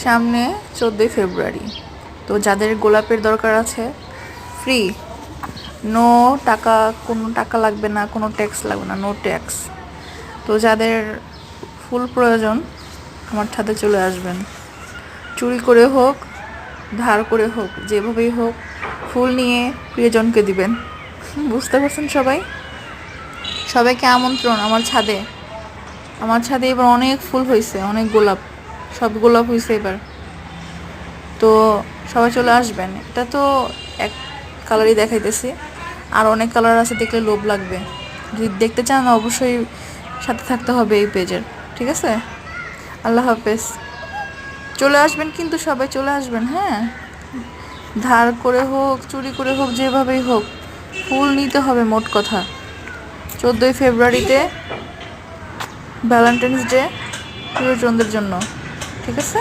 সামনে 14ই ফেব্রুয়ারি। তো যাদের গোলাপের দরকার আছে ফ্রি, নো টাকা, কোনো টাকা লাগবে না, কোনো ট্যাক্স লাগবে না, নো ট্যাক্স। তো যাদের ফুল প্রয়োজন আমার ছাদে চলে আসবেন, চুরি করে হোক ধার করে হোক যেভাবেই হোক ফুল নিয়ে প্রিয়জনকে দিবেন। বুঝতে পারছেন সবাই? সবাইকে আমন্ত্রণ আমার ছাদে। আমার ছাদে এবার অনেক ফুল হয়েছে, অনেক গোলাপ, সব গোলাপ হয়েছে এবার। তো সবাই চলে আসবেন। এটা তো এক কালারই দেখাইতেছি, আর অনেক কালার আছে, দেখলে লোভ লাগবে। যদি দেখতে চান অবশ্যই সাথে থাকতে হবে এই পেজের, ঠিক আছে? আল্লাহ হাফেজ। চলে আসবেন কিন্তু, সবাই চলে আসবেন, হ্যাঁ? ধার করে হোক চুরি করে হোক যেভাবেই হোক ফুল নিতে হবে মোট কথা। 14ই ফেব্রুয়ারিতে ভ্যালেন্টাইন্স ডে প্রিয়জনদের জন্য, ঠিক আছে?